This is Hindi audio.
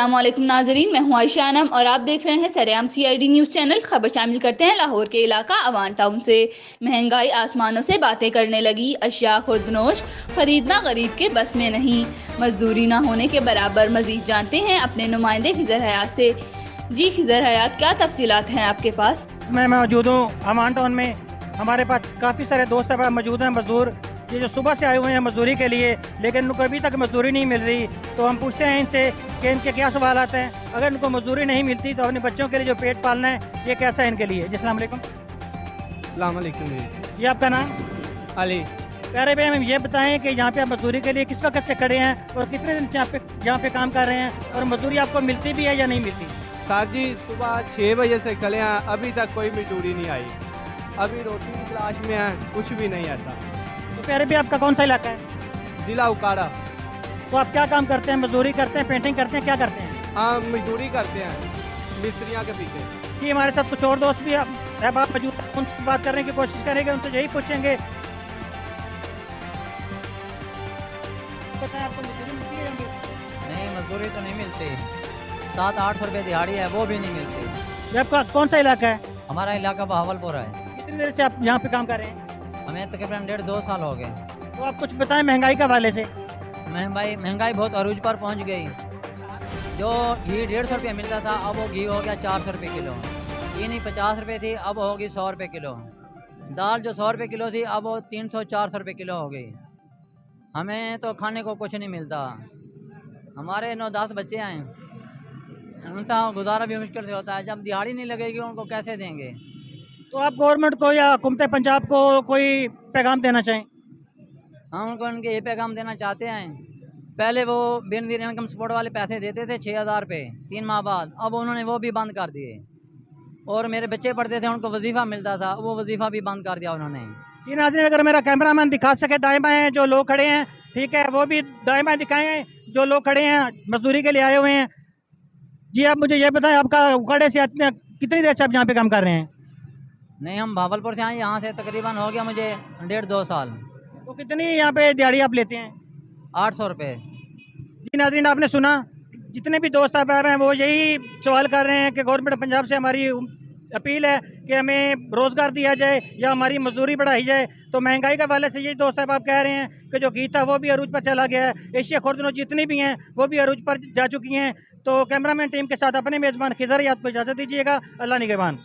अस्सलाम वालेकुम नाजरीन, मैं हूं आयशा अनम और आप देख रहे हैं सरेआम CID न्यूज़ चैनल। खबर शामिल करते हैं लाहौर के इलाका अवान टाउन से। महंगाई आसमानों से बातें करने लगी, अशिया खुर्दनोश, खरीदना गरीब के बस में नहीं, मजदूरी ना होने के बराबर। मजीद जानते हैं अपने नुमाइंदे खिजर हयात से। जी खिजर हयात, क्या तफसीलात हैं आपके पास? मैं मौजूद हूँ अमान टाउन में। हमारे पास काफ़ी सारे दोस्त अब मौजूद हैं मजदूर, ये जो सुबह से आए हुए हैं मजदूरी के लिए, लेकिन उनको अभी तक मजदूरी नहीं मिल रही। तो हम पूछते हैं इनसे कि इनके क्या सवाल आते हैं। अगर इनको मजदूरी नहीं मिलती तो अपने बच्चों के लिए जो पेट पालना है ये कैसा है इनके लिए। जी अस्सलाम वालेकुम। अस्सलाम वालेकुम जी। ये आपका नाम? अली। कह रहे भाई हमें ये बताएं कि यहाँ पे आप मजदूरी के लिए किस वक्त से खड़े हैं और कितने दिन से यहाँ पे काम कर रहे हैं, और मजदूरी आपको मिलती भी है या नहीं मिलती? साहब जी सुबह 6 बजे से खड़े हैं, अभी तक कोई मजदूरी नहीं आई। अभी रोटी की तलाश में है, कुछ भी नहीं ऐसा। तो कह रहे भाई आपका कौन सा इलाका है? ज़िला उकाड़ा। तो आप क्या काम करते हैं? मजदूरी करते हैं, पेंटिंग करते हैं, क्या करते हैं? हाँ मजदूरी करते हैं मिस्त्रियों के पीछे। कि हमारे साथ कुछ और दोस्त भी आप मौजूद हैं, उनसे बात करने की कोशिश करेंगे, उनसे यही पूछेंगे। बताएं, आपको मजदूरी मिलती है या नहीं? नहीं, मजदूरी तो नहीं मिलती। 700-800 रुपये दिहाड़ी है, वो भी नहीं मिलती। ये आपका कौन सा इलाका है? हमारा इलाका बहावलपुर है। कितनी देर से आप यहाँ पे काम कर रहे हैं? हमें तकरीबन 1.5-2 साल हो गए। तो आप कुछ बताएं महंगाई के हवाले से। महंगाई बहुत अरूज पर पहुंच गई। जो घी 150 रुपये मिलता था, अब वो घी हो गया 400 रुपये किलो। चीनी 50 रुपये थी, अब हो गई 100 रुपये किलो। दाल जो 100 रुपये किलो थी, अब वो 300-400 रुपये किलो हो गई। हमें तो खाने को कुछ नहीं मिलता। हमारे 9-10 बच्चे हैं, उनका गुजारा भी मुश्किल से होता है। जब दिहाड़ी नहीं लगेगी उनको कैसे देंगे? तो आप गवर्नमेंट को या हुकूमत पंजाब को कोई पैगाम देना चाहें? हम उनको उनके ये पैगाम देना चाहते हैं, पहले वो बेनजीर इनकम सपोर्ट वाले पैसे देते थे 6,000 रुपये 3 माह बाद, अब उन्होंने वो भी बंद कर दिए। और मेरे बच्चे पढ़ते थे, उनको वजीफ़ा मिलता था, वो वजीफ़ा भी बंद कर दिया उन्होंने। ये नाज़रीन, अगर मेरा कैमरामैन दिखा सके दाएं बाएं जो लोग खड़े हैं, ठीक है, वो भी दाएं बाएं दिखाएं जो लोग खड़े हैं मजदूरी के लिए आए हुए हैं। जी आप मुझे ये बताएं, आपका उखाड़े से कितनी देर से आप यहाँ पे काम कर रहे हैं? नहीं, हम भावलपुर से आए, यहाँ से तकरीबन हो गया मुझे 1.5-2 साल। तो कितनी यहाँ पे दिहाड़ी आप लेते हैं? 800 रुपये। जी नाज़रीन, आपने सुना, जितने भी दोस्त आप आए हैं वो यही सवाल कर रहे हैं कि गवर्नमेंट पंजाब से हमारी अपील है कि हमें रोज़गार दिया जाए या हमारी मजदूरी बढ़ाई जाए। तो महंगाई के हवाले से यही दोस्त आप कह रहे हैं कि जो घी था वो भी अरूज पर चला गया है, एशिया खुर्दनोश जितनी भी हैं वो भी अरूज पर जा चुकी हैं। तो कैमरामैन टीम के साथ अपने मेज़बान खिजर हयात को इजाज़त दीजिएगा। अल्लाह निगहबान।